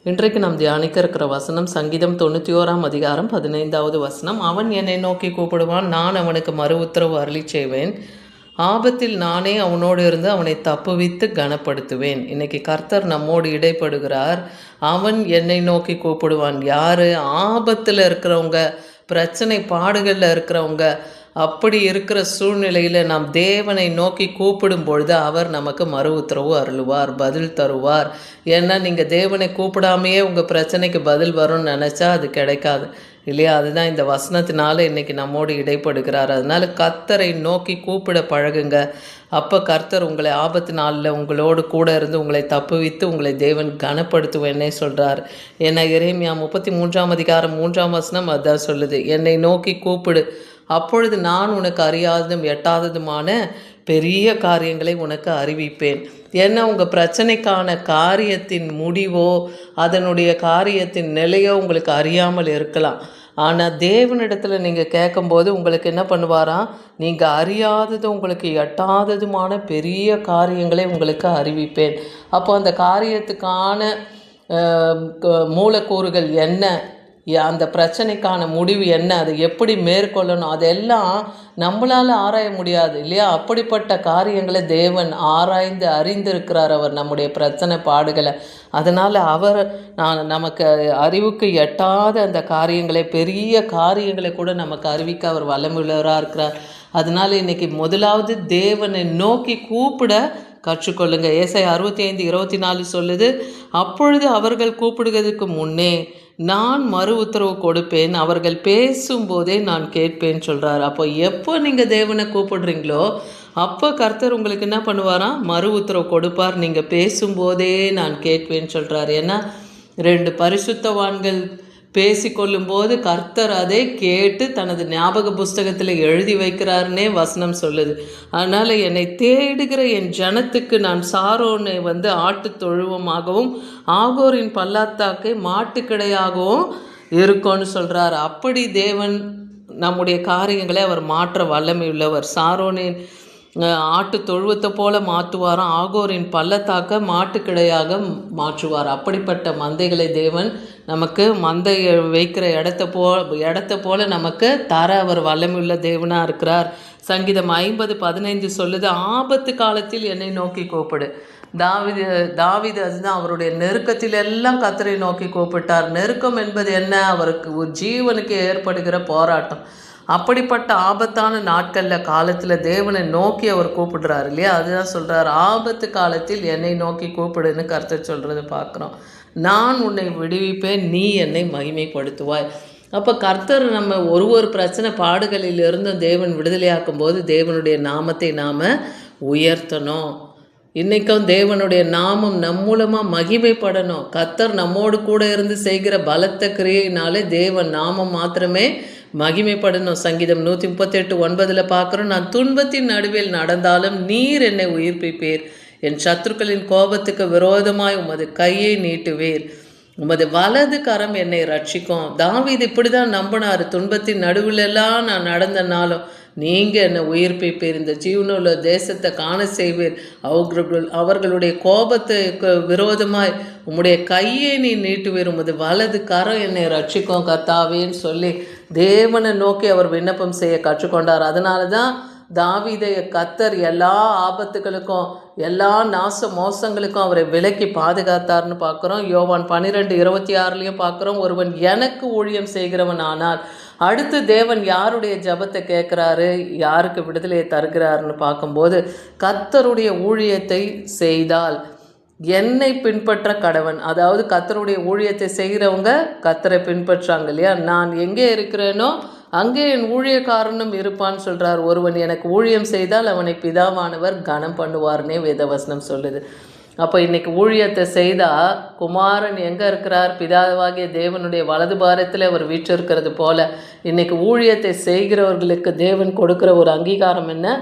இன்றைக்கு நாம் தியானிக்க இருக்கிற வசனம் சங்கீதம் 91 அதிகாரம் 15வது வசனம். அவன் என்னை நோக்கி கூப்பிடுவான், நான் அவனுக்கு மறு உத்தரவு அருளி செய்வேன். ஆபத்தில் நானே அவனோடு இருந்து அவனை தப்புவித்து கனப்படுத்துவேன். இன்னைக்கு கர்த்தர் நம்மோடு இடைப்படுகிறார். அவன் என்னை நோக்கி கூப்பிடுவான். யாரு? ஆபத்தில் இருக்கிறவங்க, பிரச்சனை பாடுகளில் இருக்கிறவங்க, அப்படி இருக்கிற சூழ்நிலையில் நாம் தேவனை நோக்கி கூப்பிடும் பொழுது அவர் நமக்கு மறு உத்தரவு அருளுவார், பதில் தருவார். ஏன்னா நீங்கள் தேவனை கூப்பிடாமையே உங்கள் பிரச்சனைக்கு பதில் வரும்னு நினச்சா அது கிடைக்காது இல்லையா? அதுதான் இந்த வசனத்தினால இன்றைக்கி நம்மோடு இடைப்படுகிறார். அதனால் கர்த்தரை நோக்கி கூப்பிட பழகுங்க. அப்போ கர்த்தர் உங்களை ஆபத்து நாளில் உங்களோடு கூட இருந்து உங்களை தப்புவித்து உங்களை தேவன் கனப்படுத்துவேன்னே சொல்கிறார். ஏன்னா எரேமியா 33 அதிகாரம் 3 வசனம் அதான் சொல்லுது, என்னை நோக்கி கூப்பிடு, அப்பொழுது நான் உனக்கு அறியாததும் எட்டாததுமான பெரிய காரியங்களை உனக்கு அறிவிப்பேன். ஏன்னா உங்கள் பிரச்சனைக்கான காரியத்தின் முடிவோ அதனுடைய காரியத்தின் நிலையோ உங்களுக்கு அறியாமல் இருக்கலாம். ஆனால் தேவனிடத்தில் நீங்கள் கேட்கும்போது உங்களுக்கு என்ன பண்ணுவாராம்? நீங்கள் அறியாததும் உங்களுக்கு எட்டாததுமான பெரிய காரியங்களை உங்களுக்கு அறிவிப்பேன். அப்போ அந்த காரியத்துக்கான மூலக்கூறுகள் என்ன, அந்த பிரச்சனைக்கான முடிவு என்ன, அதை எப்படி மேற்கொள்ளணும், அதெல்லாம் நம்மளால் ஆராய முடியாது இல்லையா? அப்படிப்பட்ட காரியங்களை தேவன் ஆராய்ந்து அறிந்திருக்கிறார் அவர் நம்முடைய பிரச்சனை பாடுகளை. அதனால் அவர் நமக்கு அறிவுக்கு எட்டாத அந்த காரியங்களை, பெரிய காரியங்களை கூட நமக்கு அறிவிக்க அவர் வல்லமையுள்ளவராக இருக்கிறார். அதனால் இன்றைக்கி முதலாவது தேவனை நோக்கி கூப்பிட கற்றுக்கொள்ளுங்க. ஏசாயா 65:24 சொல்லுது, அப்பொழுது அவர்கள் கூப்பிடுவதற்கு முன்னே நான் மறு உத்தரவு கொடுப்பேன், அவர்கள் பேசும்போதே நான் கேட்பேன்னு சொல்கிறார். அப்போ எப்போ நீங்கள் தேவனை கூப்பிடுறீங்களோ அப்போ கர்த்தர் உங்களுக்கு என்ன பண்ணுவாராம்? மறு உத்தரவு கொடுப்பார். நீங்கள் பேசும்போதே நான் கேட்பேன்னு சொல்கிறார். ஏன்னா 2 பரிசுத்தவான்கள் பேசிக்கொள்ளும்போது கர்த்தர் அதை கேட்டு தனது ஞாபக புஸ்தகத்தில் எழுதி வைக்கிறாருன்னே வசனம் சொல்லுது. அதனால் என்னை தேடுகிற என் ஜனத்துக்கு நான் சாரோனை ஆட்டு தொழுவமாகவும் ஆகோரின் பள்ளத்தாக்கை மாட்டுக்கிடையாகவும் இருக்கும்னு சொல்கிறார். அப்படி தேவன் நம்முடைய காரியங்களை அவர் மாற்ற வல்லமை உள்ளவர். சாரோனின் ஆட்டு தொழுவத்தை போல மாற்றுவாராம், ஆகோரின் பள்ளத்தாக்க மாட்டுக்கிடையாக மாற்றுவார். அப்படிப்பட்ட மந்தைகளை தேவன் நமக்கு மந்தை வைக்கிற இடத்த போல நமக்கு தர அவர் வல்லமையுள்ள தேவனாக இருக்கிறார். சங்கீதம் 50:15 சொல்லுது, ஆபத்து காலத்தில் என்னை நோக்கி கூப்பிடு. தாவீது அதுதான் அவருடைய நெருக்கத்திலெல்லாம் கர்த்தரை நோக்கி கூப்பிட்டார். நெருக்கம் என்பது என்ன? அவருக்கு ஒரு ஜீவனுக்கு ஏற்படுகிற போராட்டம். அப்படிப்பட்ட ஆபத்தான நாட்களில் காலத்தில் தேவனை நோக்கி அவர் கூப்பிடுறாரு இல்லையா? அதுதான் சொல்கிறார், ஆபத்து காலத்தில் என்னை நோக்கி கூப்பிடுன்னு கர்த்தர் சொல்கிறத பார்க்குறோம். நான் உன்னை விடுவிப்பேன், நீ என்னை மகிமைப்படுத்துவாய். அப்போ கர்த்தர் நம்ம ஒரு பிரச்சனை பாடுகளிலிருந்து தேவன் விடுதலையாக்கும் போது தேவனுடைய நாமத்தை நாம் உயர்த்தணும். இன்றைக்கும் தேவனுடைய நாமம் நம் மூலமாக மகிமைப்படணும். கர்த்தர் நம்மோடு கூட இருந்து செய்கிற பலத்த கிரியையினாலே தேவன் நாமம் மாத்திரமே மகிமைப்படணும். சங்கீதம் 138:9 பார்க்குறோம், நான் துன்பத்தின் நடுவில் நடந்தாலும் நீர் என்னை உயிர்ப்பிப்பீர், என் சத்துருக்களின் கோபத்துக்கு விரோதமாய் உமது கையை நீட்டுவீர், உமது வலது கரம் என்னை ரட்சிக்கும். தாவீது இப்படி தான் நம்பினார். துன்பத்தின் நடுவிலெல்லாம் நான் நடந்தனாலும் நீங்கள் என்னை உயிர்ப்பிப்பீர், இந்த ஜீவனுள்ள தேசத்தை காண செய்வீர், அவர்களுடைய கோபத்துக்கு விரோதமாய் உம்முடைய கையை நீ நீட்டுவீர், உமது வலது கரம் என்னை ரட்சிக்கும் கர்த்தாவேன்னு சொல்லி தேவனை நோக்கி அவர் விண்ணப்பம் செய்ய கற்றுக்கொண்டார். அதனால தான் தாவீதை கர்த்தர் எல்லா ஆபத்துகளுக்கும் எல்லா நாச மோசங்களுக்கும் அவரை விலக்கி பாதுகாத்தார்னு பார்க்குறோம். யோவான் 12:26 பார்க்குறோம், ஒருவன் எனக்கு ஊழியம் செய்கிறவன் ஆனால். அடுத்து தேவன் யாருடைய ஜபத்தை கேட்குறாரு, யாருக்கு விடுதலையை தருகிறாருன்னு பார்க்கும்போது, கர்த்தருடைய ஊழியத்தை செய்தால் என்னை பின்பற்ற கடவன். அதாவது கர்த்தருடைய ஊழியத்தை செய்கிறவங்க கர்த்தரை பின்பற்றாங்க இல்லையா? நான் எங்கே இருக்கிறேனோ அங்கே என் ஊழியக்காரனும் இருப்பான்னு சொல்கிறார். ஒருவன் எனக்கு ஊழியம் செய்தால் அவனை பிதாவானவர் கனம் பண்ணுவார்னே வேதவசனம் சொல்லுது. அப்போ இன்றைக்கி ஊழியத்தை செய்தால் குமாரன் எங்கே இருக்கிறார்? பிதாவாகிய தேவனுடைய வலது பாரத்தில் அவர் வீற்றிருக்கிறது போல இன்றைக்கி ஊழியத்தை செய்கிறவர்களுக்கு தேவன் கொடுக்குற ஒரு அங்கீகாரம் என்ன?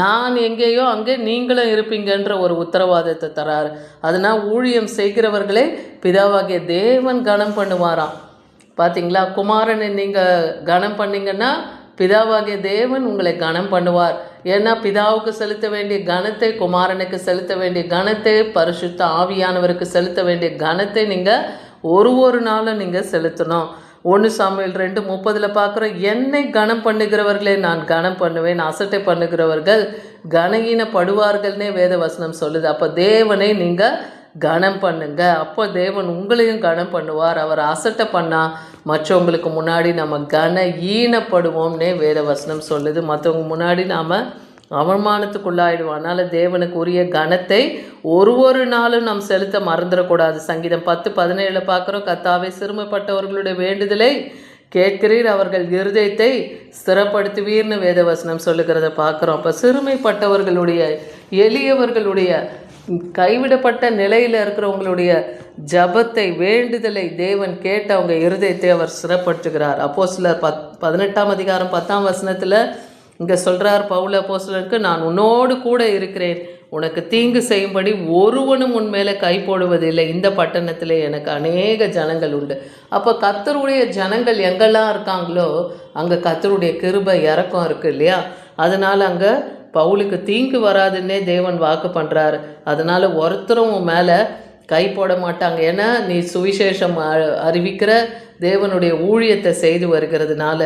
நான் எங்கேயோ அங்கே நீங்களும் இருப்பீங்கன்ற ஒரு உத்தரவாதத்தை தராரு. அதனால் ஊழியம் செய்கிறவர்களே பிதாவாகிய தேவன் கனம் பண்ணுவாராம். பார்த்தீங்களா? குமாரனை நீங்கள் கனம் பண்ணிங்கன்னா பிதாவாகிய தேவன் உங்களை கனம் பண்ணுவார். ஏன்னா பிதாவுக்கு செலுத்த வேண்டிய கனத்தை, குமாரனுக்கு செலுத்த வேண்டிய கனத்தை, பரிசுத்த ஆவியானவருக்கு செலுத்த வேண்டிய கனத்தை நீங்கள் ஒரு நாளும் நீங்கள் செலுத்தணும். 1 சாமுவேல் 2:30 பார்க்குறோம், என்னை கனம் பண்ணுகிறவர்களே நான் கனம் பண்ணுவேன், அசட்டை பண்ணுகிறவர்கள் கனஈனப்படுவார்கள்னே வேத வசனம் சொல்லுது. அப்போ தேவனை நீங்கள் கனம் பண்ணுங்க, அப்போ தேவன் உங்களையும் கனம் பண்ணுவார். அவர் அசட்டை பண்ணால் மற்றவங்களுக்கு முன்னாடி நம்ம ஈனப்படுவோம்னே வேத வசனம் சொல்லுது. மற்றவங்க முன்னாடி நாம் அவமானத்துக்குள்ளாயிடுவோம். அதனால் தேவனுக்கு உரிய கனத்தை ஒரு நாளும் நாம் செலுத்த மறந்துடக்கூடாது. சங்கீதம் 10:17 பார்க்குறோம், கர்த்தாவே சிறுமைப்பட்டவர்களுடைய வேண்டுதலை கேட்கிறீர், அவர்கள் இருதயத்தை ஸ்திரப்படுத்துவீர்னு வேதவசனம் சொல்லுகிறத பார்க்குறோம். அப்போ சிறுமைப்பட்டவர்களுடைய, எளியவர்களுடைய, கைவிடப்பட்ட நிலையில் இருக்கிறவங்களுடைய ஜபத்தை, வேண்டுதலை தேவன் கேட்டு அவங்க இருதயத்தை அவர் ஸ்திரப்படுத்துகிறார். அப்போஸ்தலர் 18ஆம் அதிகாரம் 10ஆம் வசனத்தில் இங்கே சொல்கிறார் பவுல் அப்போஸ்தலருக்கு, நான் உன்னோடு கூட இருக்கிறேன், உனக்கு தீங்கு செய்யும்படி ஒருவனும் உன் மேலே கை போடுவதில்லை, இந்த பட்டணத்தில் எனக்கு அநேக ஜனங்கள் உண்டு. அப்போ கர்த்தருடைய ஜனங்கள் எங்கெல்லாம் இருக்காங்களோ அங்கே கர்த்தருடைய கிருபை இறக்கம் இருக்குது இல்லையா? அதனால் அங்கே பவுலுக்கு தீங்கு வராதுன்னே தேவன் வாக்கு பண்ணுறாரு. அதனால் ஒருத்தரும் உன் மேலே கை போட மாட்டாங்க. ஏன்னா நீ சுவிசேஷம் அறிவிக்கிற தேவனுடைய ஊழியத்தை செய்து வருகிறதுனால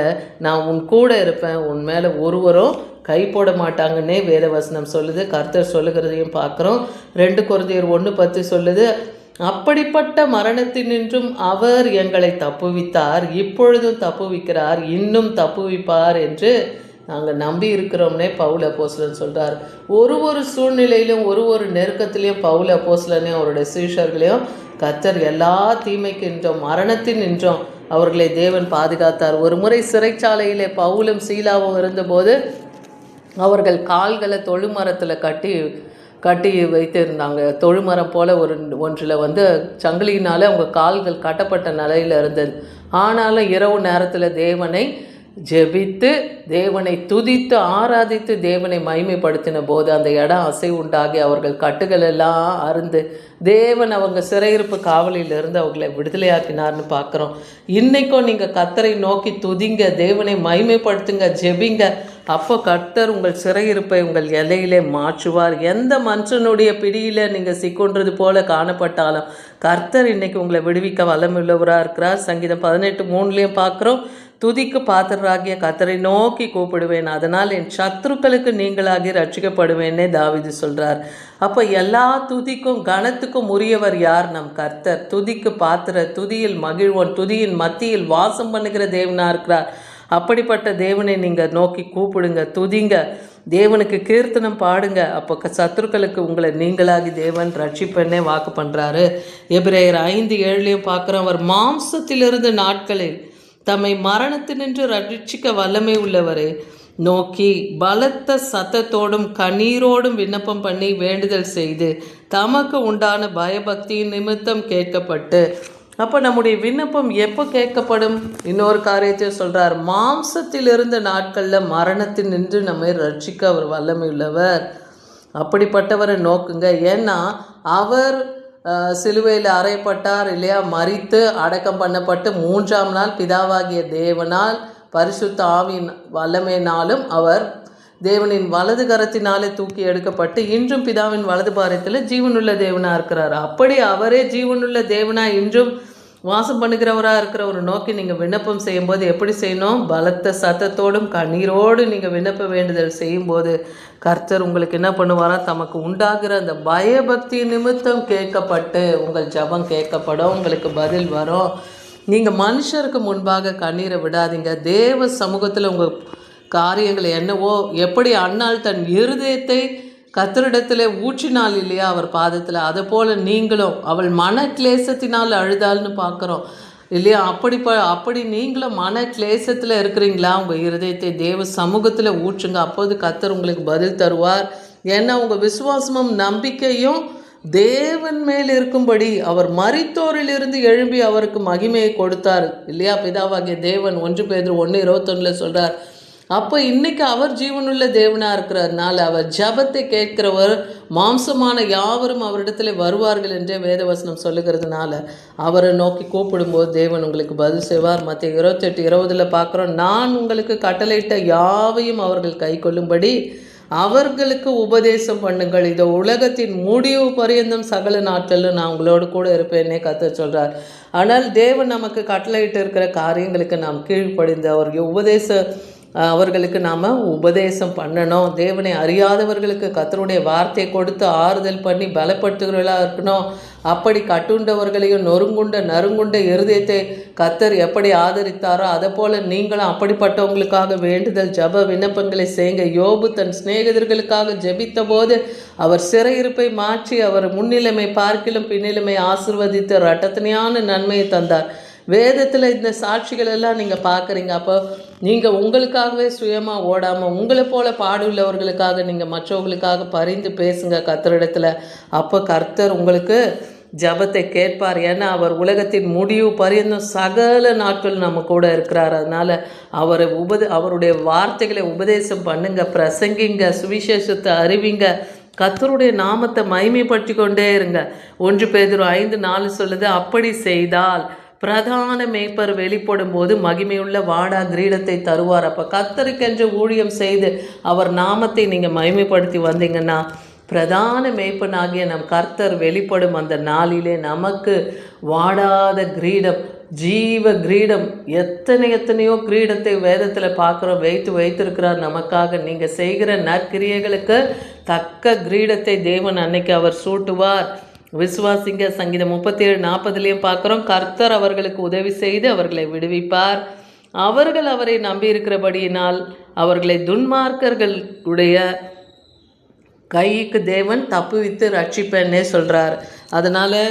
நான் உன் கூட இருப்பேன், உன் மேலே ஒருவரும் கை போட மாட்டாங்கன்னே வேதவசனம் சொல்லுது. கர்த்தர் சொல்லுகிறதையும் பார்க்குறோம். 2 கொரிந்தியர் 1:10 சொல்லுது, அப்படிப்பட்ட மரணத்தினின்றும் அவர் எங்களை தப்புவித்தார், இப்பொழுதும் தப்புவிக்கிறார், இன்னும் தப்புவிப்பார் என்று நாங்கள் நம்பி இருக்கிறோம்னே பவுல் அப்போஸ்தலன் சொல்கிறார். ஒரு சூழ்நிலையிலும் ஒரு நெருக்கத்திலையும் பவுல் அப்போஸ்தலனையும் அவருடைய சீஷர்களையும் கர்த்தர் எல்லா தீமைக்கின்றோம், மரணத்தின் நின்றோம் அவர்களை தேவன் பாதுகாத்தார். ஒரு முறை சிறைச்சாலையிலே பவுலும் சீலாவும் இருந்தபோது அவர்கள் கால்களை தொழுமரத்தில் கட்டி வைத்திருந்தாங்க. தொழுமரம் போல் ஒன்றில் சங்கிலியினால் அவங்க கால்கள் கட்டப்பட்ட நிலையில் இருந்தது. ஆனாலும் இரவு நேரத்தில் தேவனை ஜெபித்து, தேவனை துதித்து ஆராதித்து, தேவனை மகிமைப்படுத்தின போது அந்த இடம் அசை உண்டாகி அவர்கள் கட்டுகள் எல்லாம் அருந்து தேவன் அவங்க சிறையிருப்பு காவலில் இருந்து அவங்களை விடுதலையாக்கினார்னு பார்க்குறோம். இன்றைக்கும் நீங்கள் கர்த்தரை நோக்கி துதிங்க, தேவனை மகிமைப்படுத்துங்க, ஜெபிங்க. அப்போ கர்த்தர் உங்கள் சிறையிருப்பை உங்கள் எல்லையிலே மாற்றுவார். எந்த மனுஷனுடைய பிடியில் நீங்கள் சிக்கொன்றது போல காணப்பட்டாலும் கர்த்தர் இன்றைக்கி உங்களை விடுவிக்க வல்லமுள்ளவராக இருக்கிறார். சங்கீதம் 18:3 பார்க்குறோம், துதிக்கு பாத்திரராகிய கர்த்தரை நோக்கி கூப்பிடுவேன், அதனால் என் சத்துருக்களுக்கு நீங்களாகி ரட்சிக்கப்படுவேன்னே தாவீது சொல்கிறார். அப்போ எல்லா துதிக்கும் கனத்துக்கும் உரியவர் யார்? நம் கர்த்தர். துதிக்கு பாத்திர, துதியில் மகிழ்வோன், துதியின் மத்தியில் வாசம் பண்ணுகிற தேவனாக இருக்கிறார். அப்படிப்பட்ட தேவனை நீங்கள் நோக்கி கூப்பிடுங்க, துதிங்க, தேவனுக்கு கீர்த்தனம் பாடுங்க. அப்போ சத்துருக்களுக்கு உங்களை நீங்களாகி தேவன் ரட்சிப்பெண்ணே வாக்கு பண்ணுறாரு. எபிரேயர் 5:7 பார்க்குறோம், அவர் மாம்சத்திலிருந்து நாட்களில் தம்மை மரணத்தினின்று ரட்சிக்க வல்லமை உள்ளவரை நோக்கி பலத்த சத்தத்தோடும் கண்ணீரோடும் விண்ணப்பம் பண்ணி வேண்டுதல் செய்து தமக்கு உண்டான பயபக்தியின் நிமித்தம் கேட்கப்பட்டு. அப்போ நம்முடைய விண்ணப்பம் எப்போ கேட்கப்படும்? இன்னொரு காரியத்தை சொல்கிறார், மாம்சத்தில் இருந்த நாட்களில் மரணத்தில் நின்று நம்மை ரட்சிக்க அவர் வல்லமை உள்ளவர். அப்படிப்பட்டவரை நோக்குங்க. ஏன்னா அவர் சிலுவையில் அறையப்பட்டார் இல்லையா? மரித்து அடக்கம் பண்ணப்பட்டு 3ஆம் நாள் பிதாவாகிய தேவனால் பரிசுத்த ஆவியின் வல்லமையினாலும் அவர் தேவனின் வலது கரத்தினாலே தூக்கி எடுக்கப்பட்டு இன்றும் பிதாவின் வலது பாரத்தில் ஜீவனுள்ள தேவனாக இருக்கிறார். அப்படி அவரே ஜீவனுள்ள தேவனாக இன்றும் வாசம் பண்ணுகிறவராக இருக்கிற ஒரு நோக்கி நீங்கள் விண்ணப்பம் செய்யும்போது எப்படி செய்யணும்? பலத்த சத்தத்தோடும் கண்ணீரோடு நீங்கள் விண்ணப்ப வேண்டுதல் செய்யும்போது கர்த்தர் உங்களுக்கு என்ன பண்ணுவாரா? தமக்கு உண்டாகிற அந்த பயபக்தி நிமித்தம் கேட்கப்பட்டு உங்கள் ஜபம் கேட்கப்படும், உங்களுக்கு பதில் வரும். நீங்கள் மனுஷருக்கு முன்பாக கண்ணீரை விடாதீங்க. தேவ சமூகத்தில் உங்கள் காரியங்கள் என்னவோ, எப்படி அன்னாள் தன் இருதயத்தை கர்த்தரிடத்தில் ஊற்றினாள் இல்லையா அவர் பாதத்தில், அதை போல் நீங்களும் அவள் மன கிளேசத்தினால் அழுதாள்னு பார்க்குறோம் இல்லையா? அப்படி நீங்களும் மன கிளேசத்தில் இருக்கிறீங்களா? உங்கள் இருதயத்தை தேவ சமூகத்தில் ஊற்றுங்க, அப்போது கர்த்தர் உங்களுக்கு பதில் தருவார். ஏன்னா உங்கள் விசுவாசமும் நம்பிக்கையும் தேவன் மேல் இருக்கும்படி அவர் மரித்தோரிலிருந்து எழும்பி அவருக்கு மகிமையை கொடுத்தார் இல்லையா? பிதாவாகிய தேவன் 1 பேதுரு 1:21 சொல்கிறார். அப்போ இன்றைக்கி அவர் ஜீவனுள்ள தேவனாக இருக்கிறதுனால அவர் ஜபத்தை கேட்கிறவர், மாம்சமான யாவரும் அவரிடத்துல வருவார்கள் என்றே வேதவசனம் சொல்லுகிறதுனால அவரை நோக்கி கூப்பிடும்போது தேவன் உங்களுக்கு பதில் செய்வார். மத்திய 28:20 பார்க்குறோம், நான் உங்களுக்கு கட்டளையிட்ட யாவையும் அவர்கள் கை கொள்ளும்படி அவர்களுக்கு உபதேசம் பண்ணுங்கள். இந்த உலகத்தின் முடிவு பரியந்தம் சகல நாட்களில் நான் உங்களோடு கூட இருப்பேன்னே கர்த்தர் சொல்கிறார். ஆனால் தேவன் நமக்கு கட்டளையிட்டு இருக்கிற காரியங்களுக்கு நாம் கீழ்ப்படிந்து அவர்களுக்கு நாம் உபதேசம் பண்ணணும். தேவனை அறியாதவர்களுக்கு கர்த்தருடைய வார்த்தையை கொடுத்து ஆறுதல் பண்ணி பலப்படுத்துகிறவர்களாக இருக்கணும். அப்படி கட்டுண்டவர்களையும் நறுங்குண்ட இருதயத்தை கர்த்தர் எப்படி ஆதரித்தாரோ அதை போல் நீங்களும் அப்படிப்பட்டவங்களுக்காக வேண்டுதல் ஜப விண்ணப்பங்களை செய்யுங்க. யோபு தன் சிநேகிதர்களுக்காக ஜெபித்த போது அவர் சிறையிருப்பை மாற்றி அவர் முன்னிலைமை பார்க்கிலும் பின்னிலைமை ஆசிர்வதித்து இரட்டத்தனையான நன்மையை தந்தார். வேதத்தில் இந்த சாட்சிகள் எல்லாம் நீங்கள் பார்க்குறீங்க. அப்போ நீங்கள் உங்களுக்காகவே சுயமாக ஓடாமல் உங்களை போல் பாடுள்ளவர்களுக்காக நீங்கள் மற்றவர்களுக்காக பரிந்து பேசுங்க கர்த்தரிடத்தில். அப்போ கர்த்தர் உங்களுக்கு ஜபத்தை கேட்பார். ஏன்னா அவர் உலகத்தின் முடிவு பரியந்தம் சகல நாட்கள் நம்ம கூட இருக்கிறார். அதனால் அவருடைய வார்த்தைகளை உபதேசம் பண்ணுங்க, பிரசங்கிங்க, சுவிசேஷத்தை அறிவிங்க, கர்த்தருடைய நாமத்தை மகிமைப்படுத்தி கொண்டே இருங்க. 1 பேதுரு 5:4 சொல்லுது, அப்படி செய்தால் பிரதான மேய்ப்பர் வெளிப்படும் போது மகிமையுள்ள வாடா கிரீடத்தை தருவார். அப்போ கர்த்தருக்கென்று ஊழியம் செய்து அவர் நாமத்தை நீங்கள் மகிமைப்படுத்தி வந்தீங்கன்னா பிரதான மேய்ப்பனாகிய நம் கர்த்தர் வெளிப்படும் அந்த நாளிலே நமக்கு வாடாத கிரீடம், ஜீவ கிரீடம், எத்தனையோ கிரீடத்தை வேதத்தில் பார்க்குறோம், வைத்திருக்கிறார் நமக்காக. நீங்கள் செய்கிற நற்கிரியைகளுக்கு தக்க கிரீடத்தை தேவன் அன்னைக்கு அவர் சூட்டுவார். விசுவாசிங்க. சங்கீதம் 37:40 பார்க்குறோம், கர்த்தர் அவர்களுக்கு உதவி செய்து அவர்களை விடுவிப்பார். அவர்கள் அவரை நம்பியிருக்கிறபடியினால் அவர்களை துன்மார்க்கர்களுடைய கைக்கு தேவன் தப்புவித்து ரட்சிப்பேன்னே சொல்கிறார். அதனால்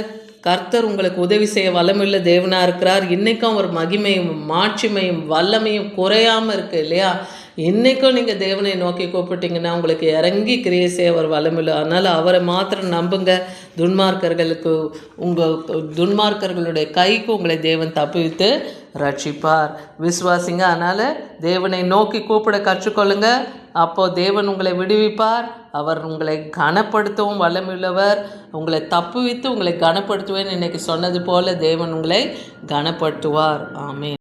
கர்த்தர் உங்களுக்கு உதவி செய்ய வல்லமுள்ள தேவனாக இருக்கிறார். இன்றைக்கும் அவர் மகிமையும் மாட்சிமையும் வல்லமையும் குறையாமல் இருக்குது இல்லையா? இன்றைக்கும் நீங்கள் தேவனை நோக்கி கூப்பிட்டீங்கன்னா உங்களுக்கு இறங்கி கிரியை செய்ய அவர் வல்லமில்லை. அதனால் அவரை மாத்திரம் நம்புங்க. துன்மார்க்கர்களுடைய கைக்கு உங்களை தேவன் தப்புவித்து ரட்சிப்பார். விசுவாசிங்க. அதனால் தேவனை நோக்கி கூப்பிட கற்றுக்கொள்ளுங்க. அப்போது தேவன் உங்களை விடுவிப்பார். அவர் உங்களை கனப்படுத்தவும் வல்லமுள்ளவர். உங்களை தப்புவித்து உங்களை கனப்படுத்துவேன்னு இன்றைக்கி சொன்னது போல் தேவன் உங்களை கனப்படுத்துவார். ஆமென்.